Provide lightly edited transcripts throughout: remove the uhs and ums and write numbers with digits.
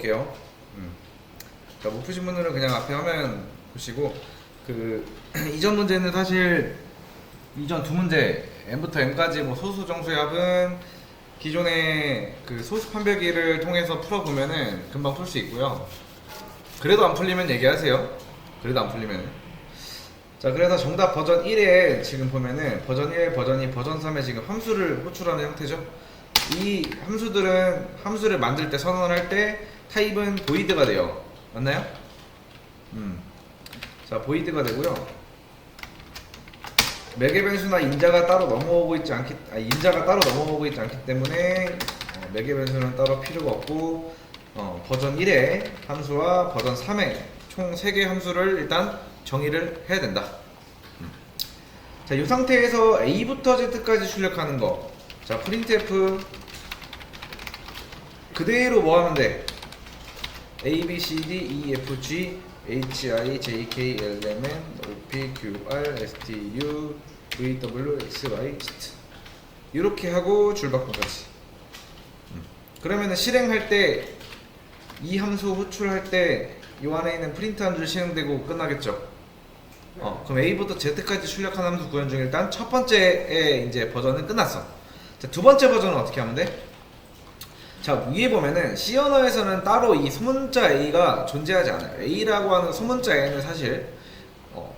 풀어볼게요. 자, 못 푸신 분들은 그냥 앞에 화면 보시고, 이전 문제는 사실 이전 두 문제 M부터 M까지 뭐 소수 정수의 합은 기존의 그 소수 판별기를 통해서 풀어보면은 금방 풀 수 있고요. 그래도 안 풀리면 얘기하세요. 그래도 안 풀리면. 자, 그래서 정답 버전 1에 지금 보면은 버전 1, 버전 2, 버전 3에 지금 함수를 호출하는 형태죠. 이 함수들은 함수를 만들 때 선언할 때 타입은 보이드가 돼요. 맞나요? 자, 보이드가 되고요. 매개 변수나 인자가 따로 넘어오고 있지 않기, 인자가 따로 넘어오고 있지 않기 때문에 매개 변수는 따로 필요가 없고, 버전 1의 함수와 버전 3의 총 3개 함수를 일단 정의를 해야 된다. 자, 이 상태에서 A부터 Z까지 출력하는 거. 자, printf 그대로 뭐 하면 돼? A, B, C, D, E, F, G, H, I, J, K, L, M, N, O, P, Q, R, S, T, U, V, W, X, Y, Z 이렇게 하고 줄바꿈까지. 그러면은 실행할 때 이 함수 호출할 때 이 안에 있는 프린트 한 줄 실행되고 끝나겠죠. 그럼 A부터 Z까지 출력한 함수 구현 중 일단 첫 번째의 이제 버전은 끝났어. 자, 두 번째 버전은 어떻게 하면 돼? 자, 위에 보면은 C 언어에서는 따로 이 소문자 A가 존재하지 않아요. A라고 하는 소문자 A는 사실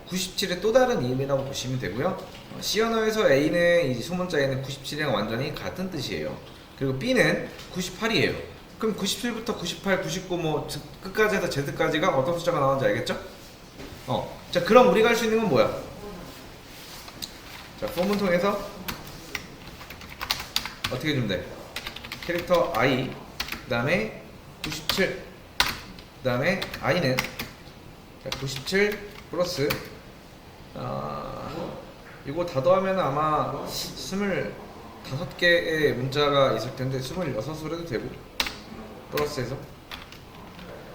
97의 또 다른 이름이라고 보시면 되고요. C 언어에서 A는 이 소문자 A는 97이랑 완전히 같은 뜻이에요. 그리고 B는 98이에요. 그럼 97부터 98, 99 뭐 끝까지 해서 Z까지가 어떤 숫자가 나오는지 알겠죠? 자, 그럼 우리가 할 수 있는 건 뭐야? 자, 폼을 통해서 어떻게 해주면 돼? 캐릭터 I, 그 다음에 97, 그 다음에 I는 97 플러스 이거 다 더하면 아마 25개의 문자가 있을 텐데 26으로 해도 되고, 플러스해서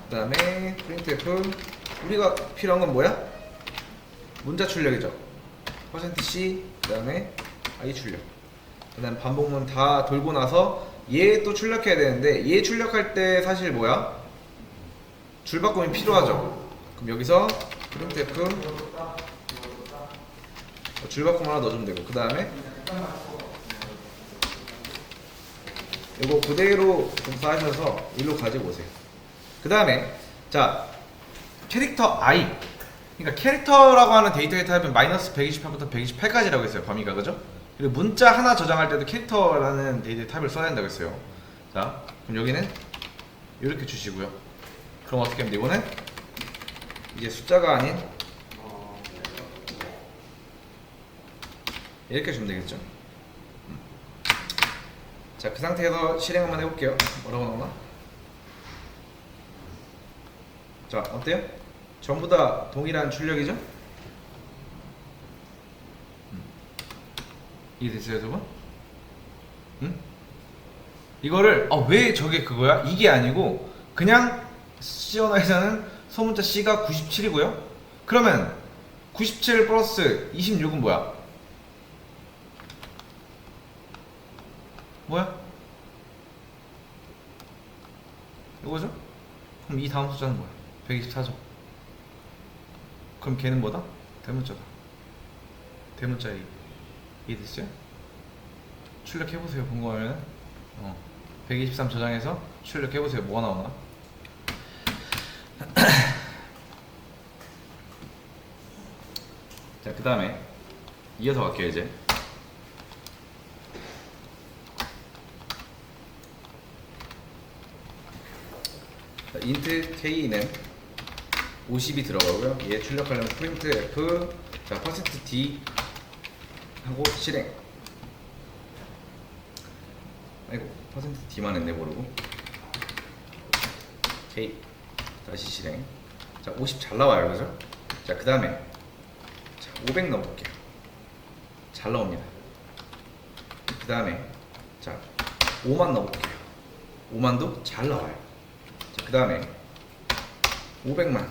그 다음에 printf 우리가 필요한 건 뭐야? 문자 출력이죠. %c 그 다음에 I 출력, 그 다음 반복문 다 돌고 나서 얘 또 출력해야 되는데 얘 출력할 때 사실 뭐야? 줄바꿈이 필요하죠. 그럼 여기서 printf 줄바꿈 하나 넣어주면 되고, 그 다음에 이거 그대로 복사하셔서 일로 가지고 오세요. 그 다음에 자, 캐릭터 I, 그러니까 캐릭터라고 하는 데이터의 타입은 마이너스 128부터 128까지라고 했어요. 범위가, 그죠? 그리고 문자 하나 저장할 때도 캐릭터라는 데이터의 타입을 써야 된다고 했어요. 자, 그럼 여기는 이렇게 주시고요. 그럼 어떻게 하면 돼? 이거는 이제 숫자가 아닌 이렇게 주면 되겠죠. 자, 그 상태에서 실행 한번 해볼게요. 뭐라고 나오나? 자, 어때요? 전부 다 동일한 출력이죠? 이해됐어요, 여러분? 응? 이거를 왜 저게 그거야? 이게 아니고 그냥 C 언어에서는 소문자 C가 97이고요. 그러면 97 플러스 26은 뭐야? 뭐야? 이거죠? 그럼 이 다음 숫자는 뭐야? 124죠. 그럼 걔는 뭐다? 대문자다. 대문자 A. 이해됐어요? 출력해보세요. 궁금하면 123 저장해서 출력해보세요. 뭐가 나오나? 자, 그 다음에 이어서 갈게요. 이제 int k는 50이 들어가고요. 얘 출력하려면 printf 자 %d 하고 실행. 아이고, %d만 했네 모르고. k 다시 실행. 자, 50 잘 나와요, 그죠? 자, 그 다음에 500 넣어볼게요. 잘 나옵니다. 그 다음에 자 5만 넣어볼게요. 5만도 잘 나와요. 자, 그 다음에 500만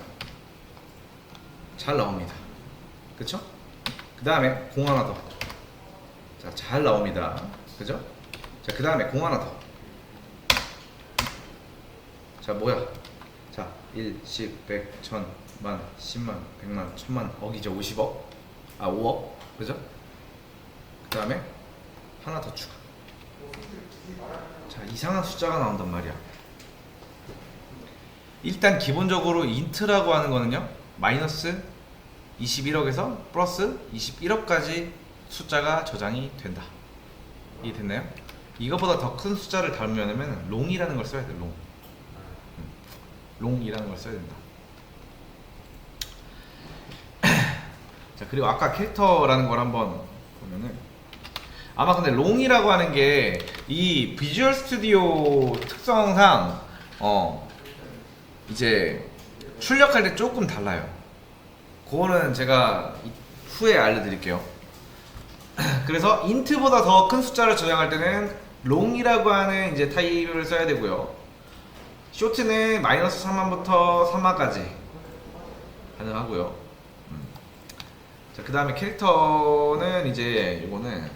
잘 나옵니다. 그쵸? 그 다음에 공 하나 더. 자, 잘 나옵니다. 그죠? 자, 그 다음에 공 하나 더. 자, 자 뭐야? 자 1, 10, 100, 1000, 만, 10만, 100만, 1000만, 억이죠. 50억, 아 5억, 그죠? 그 다음에 하나 더 추가. 자 이상한 숫자가 나온단 말이야. 일단 기본적으로 인트라고 하는 거는요, 마이너스 21억에서 플러스 21억까지 숫자가 저장이 된다. 이해됐나요? 이거보다 더 큰 숫자를 다루려면 롱이라는 걸 써야 돼. 롱이라는 걸 써야 된다. 자 그리고 아까 캐릭터라는 걸 한번 보면은, 아마 근데 롱이라고 하는 게 이 비주얼 스튜디오 특성상 이제 출력할 때 조금 달라요. 그거는 제가 후에 알려드릴게요. 그래서 인트보다 더 큰 숫자를 저장할 때는 롱이라고 하는 이제 타입을 써야 되고요. 쇼트는 마이너스 3만부터 3만까지 가능하고요. 자, 그 다음에 캐릭터는 이제 이거는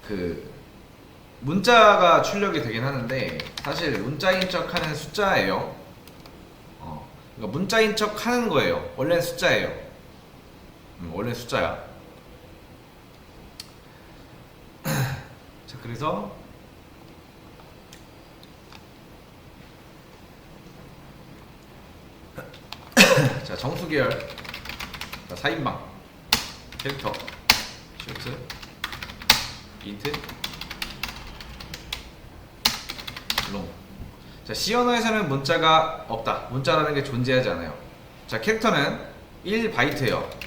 그 문자가 출력이 되긴 하는데 사실 문자인 척 하는 숫자예요. 그러니까 문자인 척 하는 거예요. 원래는 숫자예요. 원래는 숫자야. 자 그래서 자 정수 계열, 자 4인방 캐릭터 쇼트 인트 롱. 자 C 언어에서는 문자가 없다. 문자라는 게 존재하지 않아요. 자 캐릭터는 1바이트예요.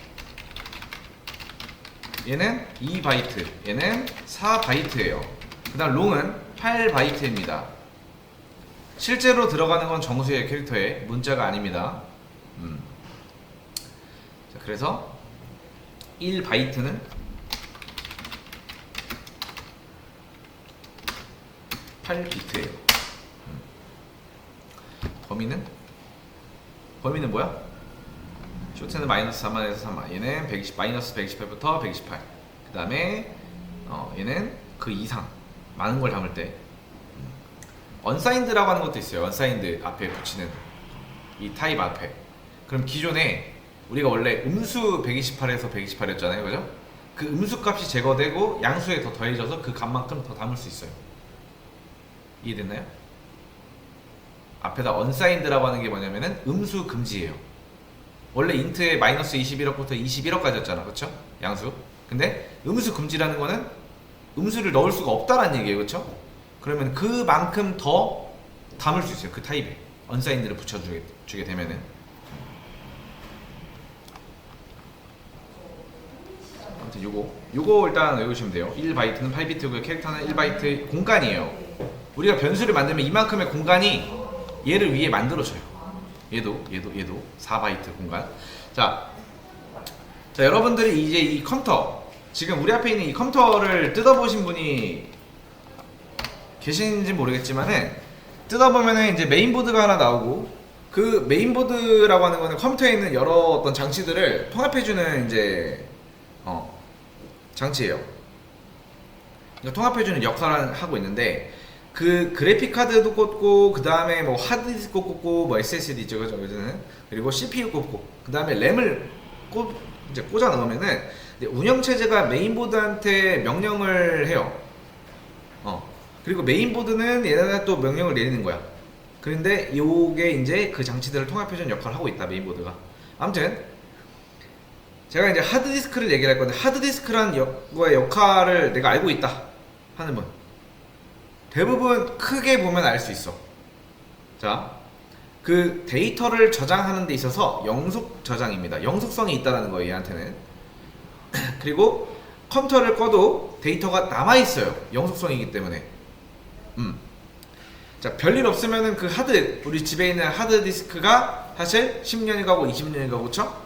얘는 2바이트, 얘는 4바이트예요. 그 다음 롱은 8바이트입니다. 실제로 들어가는 건 정수의 캐릭터에 문자가 아닙니다. 자, 그래서 1바이트는 8비트예요. 범위는 뭐야? 쇼트는 마이너스 4만에서 3만, 얘는 120, 마이너스 128부터 128. 그 다음에 얘는 그 이상 많은 걸 담을 때 언사인드라고 하는 것도 있어요. 언사인드 앞에 붙이는 이 타입 앞에. 그럼 기존에 우리가 원래 음수 128에서 128이었잖아요, 그죠? 그 음수 값이 제거되고 양수에 더 더해져서 그 값만큼 더 담을 수 있어요. 이해됐나요? 앞에다 언사인드라고 하는 게 뭐냐면은 음수 금지예요. 원래 인트에 마이너스 21억부터 21억까지였잖아, 그쵸? 양수. 근데 음수 금지라는 거는 음수를 넣을 수가 없다라는 얘기예요, 그쵸? 그러면 그만큼 더 담을 수 있어요, 그 타입에. 언사인드를 붙여주게 되면은. 아무튼 요거 일단 외우시면 돼요. 1바이트는 8비트고요. 캐릭터는 1바이트 공간이에요. 우리가 변수를 만들면 이만큼의 공간이 얘를 위해 만들어줘요. 얘도 4바이트 공간. 자 여러분들이 이제 이 컴퓨터, 지금 우리 앞에 있는 이 컴퓨터를 뜯어보신 분이 계신지 모르겠지만은, 뜯어보면은 이제 메인보드가 하나 나오고, 그 메인보드라고 하는 거는 컴퓨터에 있는 여러 어떤 장치들을 통합해주는 이제 장치예요. 그러니까 통합해주는 역할을 하고 있는데, 그 그래픽 카드도 꽂고, 그 다음에 뭐 하드디스크 꽂고, 뭐 SSD 있죠, 그죠? 그리고 CPU 꽂고, 그 다음에 램을 이제 꽂아 넣으면은 운영체제가 메인보드한테 명령을 해요. 그리고 메인보드는 얘네가 또 명령을 내리는 거야. 그런데 요게 이제 그 장치들을 통합해주는 역할을 하고 있다, 메인보드가. 아무튼 제가 이제 하드디스크를 얘기를 할 건데, 하드디스크란 거의 역할을 내가 알고 있다 하는 분 대부분 크게 보면 알 수 있어. 자, 그 데이터를 저장하는 데 있어서 영속 저장입니다. 영속성이 있다는 거예요, 얘한테는. 그리고 컴퓨터를 꺼도 데이터가 남아있어요, 영속성이기 때문에. 자, 별일 없으면은 그 우리 집에 있는 하드디스크가 사실 10년이 가고 20년이 가고, 그쵸?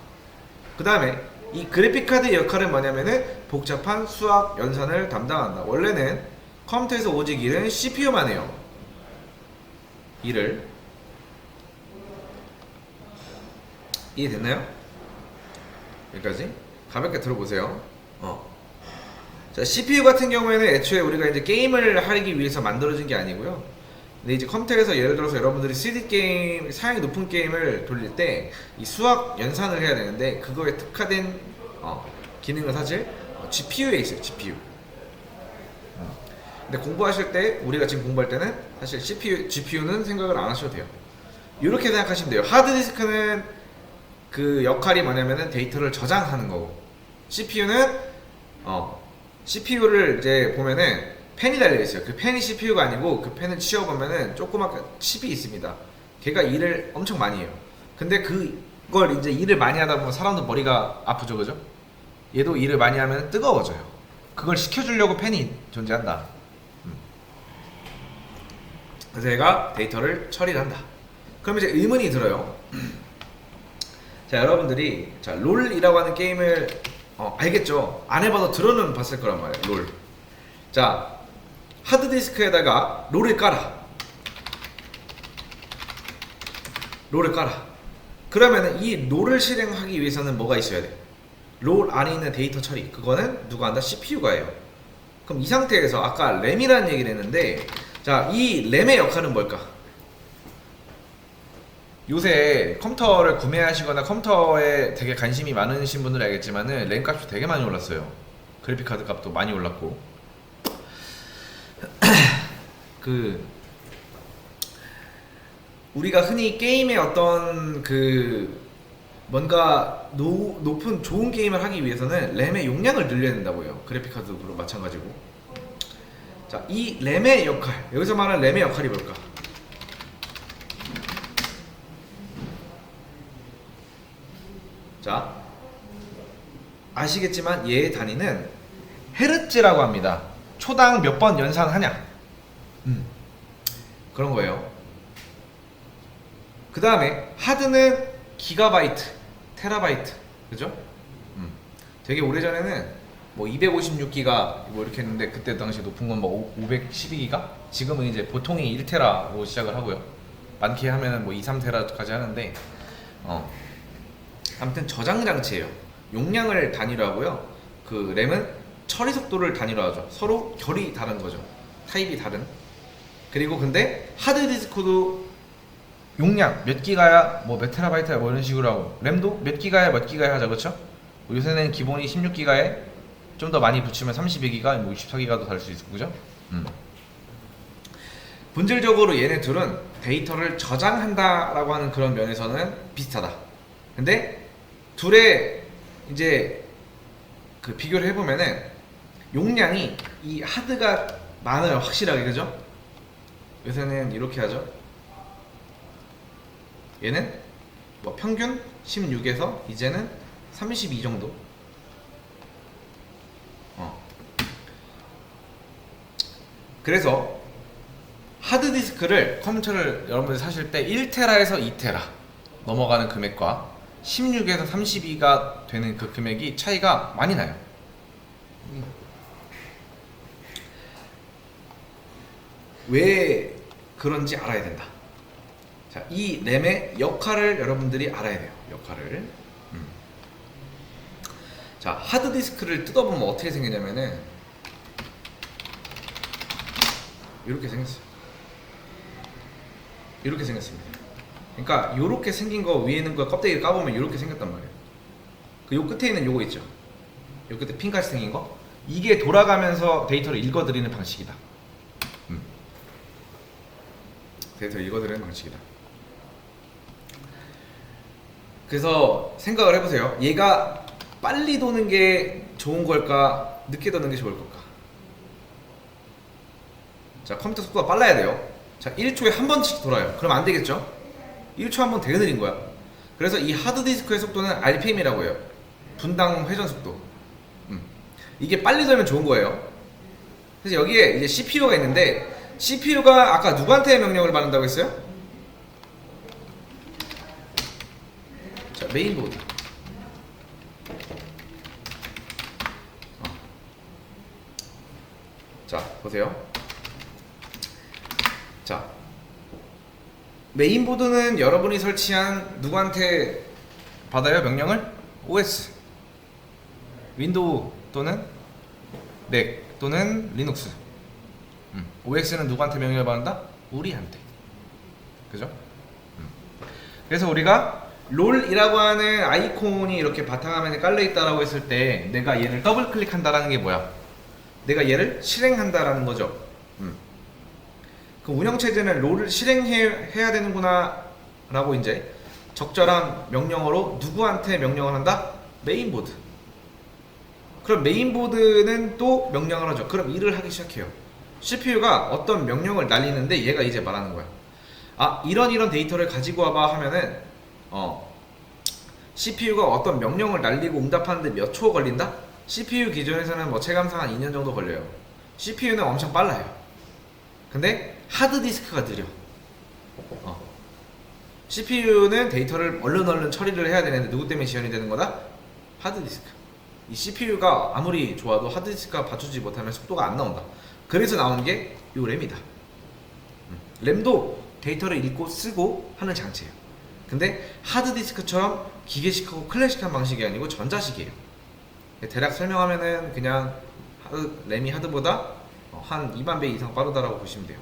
그 다음에 이 그래픽카드 역할은 뭐냐면은 복잡한 수학 연산을 담당한다. 원래는 컴퓨터에서 오직 일은 CPU만 해요. 일을. 이해됐나요? 여기까지 가볍게 들어보세요. 자, CPU 같은 경우에는 애초에 우리가 이제 게임을 하기 위해서 만들어진 게 아니고요. 근데 이제 컴퓨터에서 예를 들어서 여러분들이 3D 게임, 사양이 높은 게임을 돌릴 때 이 수학 연산을 해야 되는데 그거에 특화된 기능은 사실 GPU에 있어요. GPU. 근데 공부하실 때 우리가 지금 공부할 때는 사실 GPU는 생각을 안 하셔도 돼요. 이렇게 생각하시면 돼요. 하드디스크는 그 역할이 뭐냐면은 데이터를 저장하는 거고, CPU는 CPU를 이제 보면은 펜이 달려 있어요. 그 펜이 CPU가 아니고 그 펜을 치워보면은 조그맣게 칩이 있습니다. 걔가 일을 엄청 많이 해요. 근데 그걸 이제 일을 많이 하다 보면 사람도 머리가 아프죠, 그죠? 얘도 일을 많이 하면 뜨거워져요. 그걸 식혀주려고 펜이 존재한다. 그래서 얘가 데이터를 처리를 한다. 그럼 이제 의문이 들어요. 자, 여러분들이 롤이라고 하는 게임을 알겠죠? 안 해봐도 들어는 봤을 거란 말이에요. 롤. 자, 하드디스크에다가 롤을 깔아. 롤을 깔아. 그러면은 이 롤을 실행하기 위해서는 뭐가 있어야 돼? 롤 안에 있는 데이터 처리. 그거는 누가 한다? CPU가 해요. 그럼 이 상태에서 아까 램이라는 얘기를 했는데, 자, 이 램의 역할은 뭘까? 요새 컴퓨터를 구매하시거나 컴퓨터에 되게 관심이 많으신 분들은 알겠지만은 램 값이 되게 많이 올랐어요. 그래픽카드 값도 많이 올랐고 우리가 흔히 게임의 어떤 뭔가 높은 좋은 게임을 하기 위해서는 램의 용량을 늘려야 된다고 해요. 그래픽카드도 마찬가지고. 자, 이 램의 역할, 여기서 말하는 램의 역할이 뭘까? 자, 아시겠지만 얘의 단위는 헤르츠라고 합니다. 초당 몇 번 연산하냐, 그런 거예요. 그 다음에 하드는 기가바이트, 테라바이트, 그죠? 되게 오래전에는 뭐 256기가 뭐 이렇게 했는데 그때 당시 높은 건 뭐 512기가? 지금은 이제 보통이 1테라로 시작을 하고요. 많게 하면은 뭐 2, 3테라까지 하는데 아무튼 저장 장치예요. 용량을 단위로 하고요. 그 램은 처리 속도를 단위로 하죠. 서로 결이 다른 거죠. 타입이 다른. 그리고 근데 하드디스크도 용량 몇 기가야 뭐 몇 테라바이트야 뭐 이런 식으로 하고, 램도 몇 기가야 몇 기가야 하자, 그렇죠? 요새는 기본이 16기가에 좀 더 많이 붙이면 32기가, 뭐 64기가도 달 수 있고, 그죠? 본질적으로 얘네 둘은 데이터를 저장한다라고 하는 그런 면에서는 비슷하다. 근데 둘의 이제 그 비교를 해보면은 용량이 이 하드가 많아요, 확실하게, 그죠? 요새는 이렇게 하죠. 얘는 뭐 평균 16에서 이제는 32 정도. 그래서 하드디스크를, 컴퓨터를 여러분들 사실 때 1테라에서 2테라 넘어가는 금액과 16에서 32가 되는 그 금액이 차이가 많이 나요. 왜 그런지 알아야 된다. 자, 이 램의 역할을 여러분들이 알아야 돼요. 역할을. 자, 하드디스크를 뜯어보면 어떻게 생기냐면은 이렇게 생겼어요. 이렇게 생겼습니다. 그러니까 이렇게 생긴 거, 위에 있는 거 껍데기를 까보면 이렇게 생겼단 말이에요. 그 요 끝에 있는 요거 있죠. 요 끝에 핀같이 생긴 거, 이게 돌아가면서 데이터를 읽어드리는 방식이다. 데이터를 읽어드리는 방식이다. 그래서 생각을 해보세요. 얘가 빨리 도는 게 좋은 걸까, 늦게 도는 게 좋을 걸까? 자, 컴퓨터 속도가 빨라야 돼요. 자, 1초에 한 번씩 돌아요. 그럼 안 되겠죠? 1초 한 번 되게 느린 거야. 그래서 이 하드디스크의 속도는 RPM이라고 해요. 분당 회전 속도. 이게 빨리 돌면 좋은 거예요. 그래서 여기에 이제 CPU가 있는데, CPU가 아까 누구한테 명령을 받는다고 했어요? 자, 메인보드. 자, 보세요. 자, 메인보드는 여러분이 설치한 누구한테 받아요? 명령을? OS, 윈도우 또는 맥 또는 리눅스. OS는 누구한테 명령을 받는다? 우리한테. 그죠? 그래서 우리가 롤이라고 하는 아이콘이 이렇게 바탕화면에 깔려있다라고 했을 때 내가 얘를 더블 클릭한다라는 게 뭐야? 내가 얘를 실행한다라는 거죠. 그 운영체제는 롤을 실행해야 되는구나 라고 이제 적절한 명령어로 누구한테 명령을 한다? 메인보드. 그럼 메인보드는 또 명령을 하죠. 그럼 일을 하기 시작해요. CPU가 어떤 명령을 날리는데 얘가 이제 말하는 거야. 아, 이런 데이터를 가지고 와봐 하면은 CPU가 어떤 명령을 날리고 응답하는데 몇 초 걸린다? CPU 기준에서는 뭐 체감상 한 2년 정도 걸려요. CPU는 엄청 빨라요. 근데 하드디스크가 느려. CPU는 데이터를 얼른 처리를 해야 되는데 누구 때문에 지연이 되는 거다? 하드디스크. 이 CPU가 아무리 좋아도 하드디스크가 받쳐주지 못하면 속도가 안 나온다. 그래서 나오는 게 이 램이다. 램도 데이터를 읽고 쓰고 하는 장치예요. 근데 하드디스크처럼 기계식하고 클래식한 방식이 아니고 전자식이에요. 대략 설명하면은 그냥 램이 하드보다 한 2만 배 이상 빠르다라고 보시면 돼요.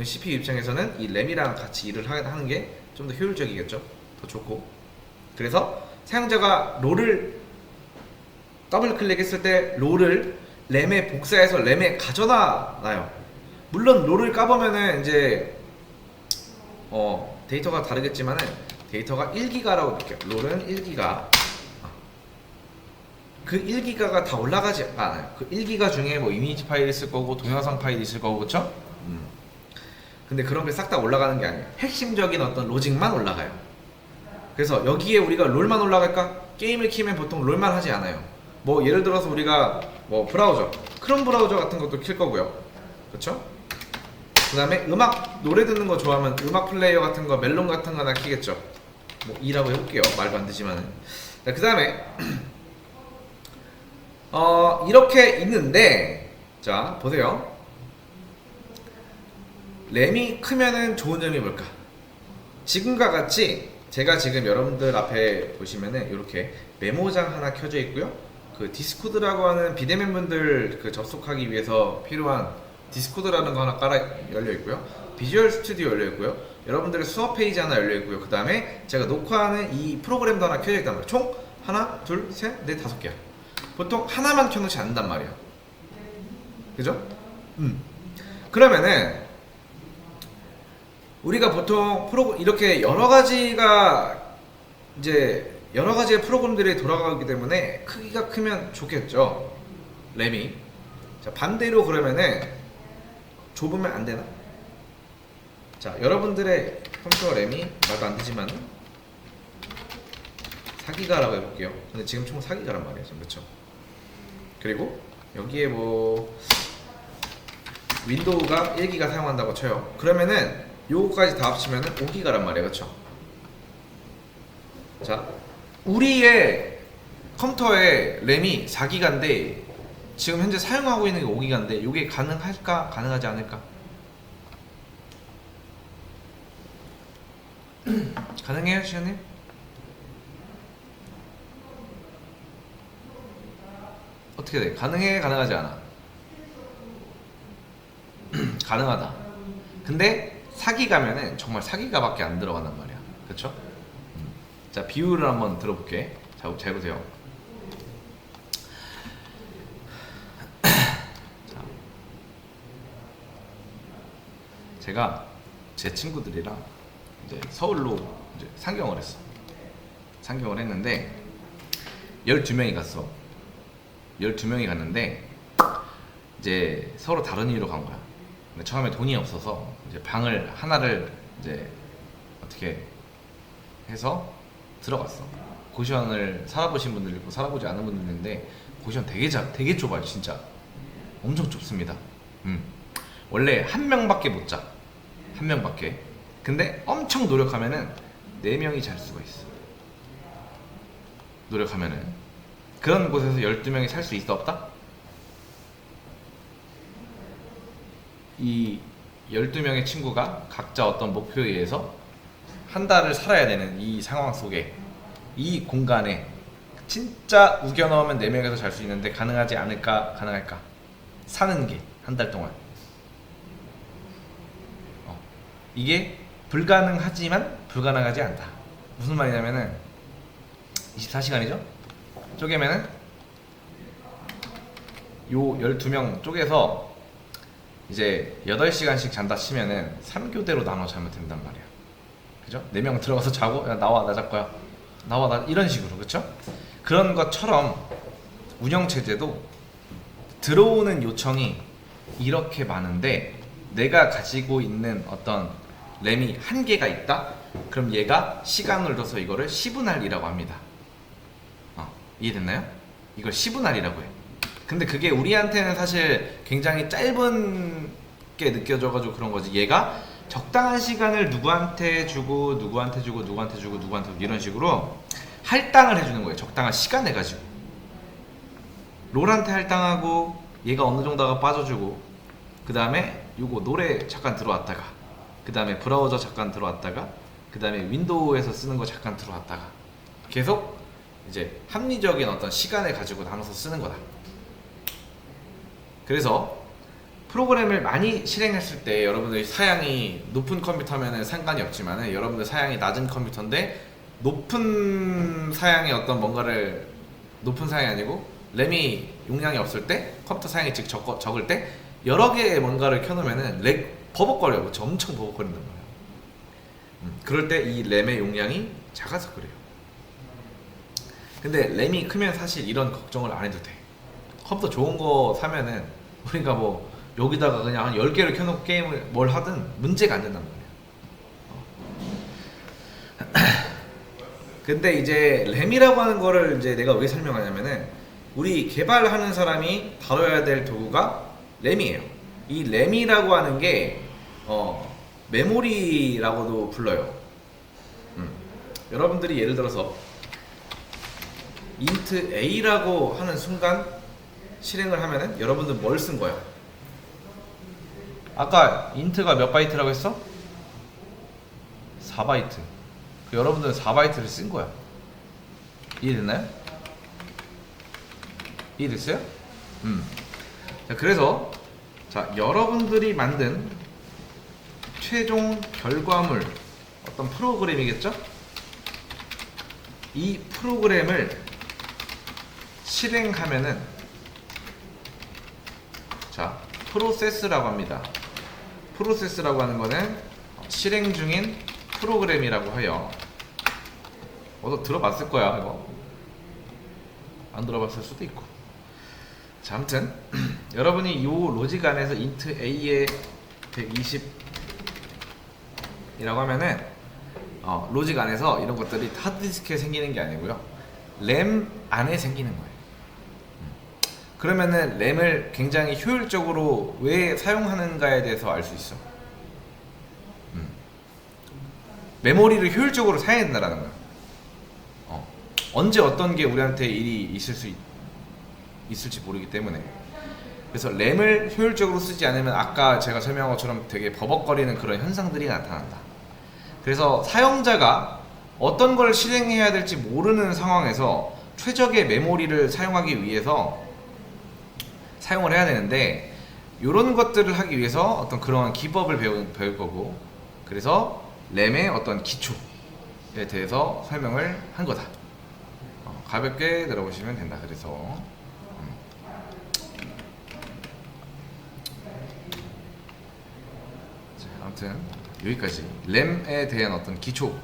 CPU 입장에서는 이 램이랑 같이 일을 하는 게 좀 더 효율적이겠죠. 더 좋고. 그래서 사용자가 롤을 더블 클릭했을 때 롤을 램에 복사해서 램에 가져다 놔요. 물론 롤을 까보면은 이제 데이터가 다르겠지만은 데이터가 1기가라고 볼게요. 롤은 1기가. 그 1기가가 다 올라가지 않아요. 그 1기가 중에 뭐 이미지 파일이 있을 거고 동영상 파일이 있을 거고, 그쵸? 근데 그런 게 싹 다 올라가는 게 아니에요. 핵심적인 어떤 로직만 올라가요. 그래서 여기에 우리가 롤만 올라갈까? 게임을 키면 보통 롤만 하지 않아요. 뭐 예를 들어서 우리가 뭐 브라우저, 크롬 브라우저 같은 것도 킬 거고요. 그쵸? 그 다음에 음악, 노래 듣는 거 좋아하면 음악 플레이어 같은 거, 멜론 같은 거나 키겠죠. 뭐 이라고 해볼게요. 말도 안 되지만은. 자, 그 다음에 이렇게 있는데, 자 보세요. 램이 크면은 좋은 점이 뭘까? 지금과 같이 제가 지금 여러분들 앞에 보시면은 이렇게 메모장 하나 켜져 있고요. 그 디스코드라고 하는 비대면 분들 그 접속하기 위해서 필요한 디스코드라는 거 하나 열려 있고요. 비주얼 스튜디오 열려 있고요. 여러분들의 수업 페이지 하나 열려 있고요. 그 다음에 제가 녹화하는 이 프로그램도 하나 켜져 있단 말이에요. 총 하나, 둘, 셋, 넷, 다섯 개야. 보통 하나만 켜놓지 않는단 말이에요. 그죠? 그러면은 우리가 보통 이렇게 여러 가지가 이제 여러 가지의 프로그램들이 돌아가기 때문에 크기가 크면 좋겠죠. 램이. 자, 반대로 그러면은 좁으면 안 되나? 자, 여러분들의 컴퓨터 램이 말도 안 되지만 4기가라고 해볼게요. 근데 지금 총 4기가란 말이에요. 지금 그렇죠? 그리고 여기에 뭐 윈도우가 1기가 사용한다고 쳐요. 그러면은 요거까지 다 합치면은 5기가란 말이에요. 그렇죠? 자, 우리의 컴퓨터의 램이 4기가인데 지금 현재 사용하고 있는 게 5기가인데 이게 가능할까? 가능하지 않을까? 가능해요, 시현님? 어떻게 돼? 가능해? 가능하지 않아? 가능하다. 근데 4기가면은 정말 4기가밖에 안 들어간단 말이야. 그쵸? 자, 비율을 한번 들어볼게. 자, 잘 보세요. 자, 제가 제 친구들이랑 이제 서울로 이제 상경을 했어. 상경을 했는데 12명이 갔어. 12명이 갔는데 이제 서로 다른 이유로 간 거야. 근데 처음에 돈이 없어서 이제 방을 하나를 이제 어떻게 해서 들어갔어. 고시원을 살아보신 분들 있고 살아보지 않은 분들 있는데 고시원 되게 좁아요. 진짜 엄청 좁습니다. 원래 한 명밖에 못 자. 한 명밖에. 근데 엄청 노력하면은 4명이 잘 수가 있어. 노력하면은. 그런 곳에서 12명이 살 수 있어 없다? 이 12명의 친구가 각자 어떤 목표에 의해서 한 달을 살아야 되는 이 상황 속에 이 공간에 진짜 우겨 넣으면 4명에서 잘 수 있는데 가능하지 않을까? 가능할까? 사는 게 한 달 동안 이게 불가능하지만 불가능하지 않다. 무슨 말이냐면은 24시간이죠? 쪼개면은 요 12명 쪼개서 이제 8시간씩 잔다 치면은 3교대로 나눠 자면 된단 말이야. 그죠? 4명 들어가서 자고, 야, 나와, 나 잘 거야. 나와, 나, 이런 식으로. 그쵸? 그런 것처럼 운영체제도 들어오는 요청이 이렇게 많은데 내가 가지고 있는 어떤 램이 한계가 있다? 그럼 얘가 시간을 둬서 이거를 10분할이라고 합니다. 이해됐나요? 이걸 10분할이라고 해. 근데 그게 우리한테는 사실 굉장히 짧은 게 느껴져가지고 그런 거지. 얘가 적당한 시간을 누구한테 주고 누구한테 주고 누구한테 주고 누구한테 주고 이런 식으로 할당을 해주는 거예요. 적당한 시간 내가지고 롤한테 할당하고 얘가 어느 정도가 빠져주고 그 다음에 요거 노래 잠깐 들어왔다가 그 다음에 브라우저 잠깐 들어왔다가 그 다음에 윈도우에서 쓰는 거 잠깐 들어왔다가 계속 이제 합리적인 어떤 시간을 가지고 나눠서 쓰는 거다. 그래서 프로그램을 많이 실행했을 때 여러분들이 사양이 높은 컴퓨터면은 상관이 없지만은 여러분들 사양이 낮은 컴퓨터인데 높은 사양의 어떤 뭔가를 높은 사양이 아니고 램이 용량이 없을 때 컴퓨터 사양이 즉 적을 때 여러 개의 뭔가를 켜놓으면은 렉 버벅거려요. 엄청 버벅거린단 말이에요. 그럴 때 이 램의 용량이 작아서 그래요. 근데 램이 크면 사실 이런 걱정을 안 해도 돼. 컴퓨터 좋은 거 사면은 우리가 뭐 여기다가 그냥 한 10개를 켜놓고 게임을 뭘 하든 문제가 안 된단 말이야. 근데 이제 램이라고 하는 거를 이제 내가 왜 설명하냐면은 우리 개발하는 사람이 다뤄야 될 도구가 램이에요. 이 램이라고 하는 게 메모리라고도 불러요. 여러분들이 예를 들어서 int a라고 하는 순간 실행을 하면은 여러분들 뭘 쓴 거야? 아까 int가 몇 바이트라고 했어? 4바이트. 여러분들은 4바이트를 쓴 거야. 이해됐나요? 이해됐어요? 자, 그래서 자, 여러분들이 만든 최종 결과물 어떤 프로그램이겠죠? 이 프로그램을 실행하면은 자, 프로세스라고 합니다. 프로세스라고 하는 거는 실행 중인 프로그램이라고 해요. 너 들어봤을 거야, 이거. 안 들어봤을 수도 있고. 자, 아무튼 여러분이 이 로직 안에서 int a에 120이라고 하면은 로직 안에서 이런 것들이 하드디스크에 생기는 게 아니고요, 램 안에 생기는 거예요. 그러면은 램을 굉장히 효율적으로 왜 사용하는가에 대해서 알 수 있어. 메모리를 효율적으로 사용해야 된다는 거야. 언제 어떤 게 우리한테 일이 있을지 모르기 때문에. 그래서 램을 효율적으로 쓰지 않으면 아까 제가 설명한 것처럼 되게 버벅거리는 그런 현상들이 나타난다. 그래서 사용자가 어떤 걸 실행해야 될지 모르는 상황에서 최적의 메모리를 사용하기 위해서 사용을 해야 되는데, 이런 것들을 하기 위해서 어떤 그런 기법을 배울 거고, 그래서 램의 어떤 기초에 대해서 설명을 한 거다. 가볍게 들어보시면 된다. 그래서 자, 아무튼 여기까지 램에 대한 어떤 기초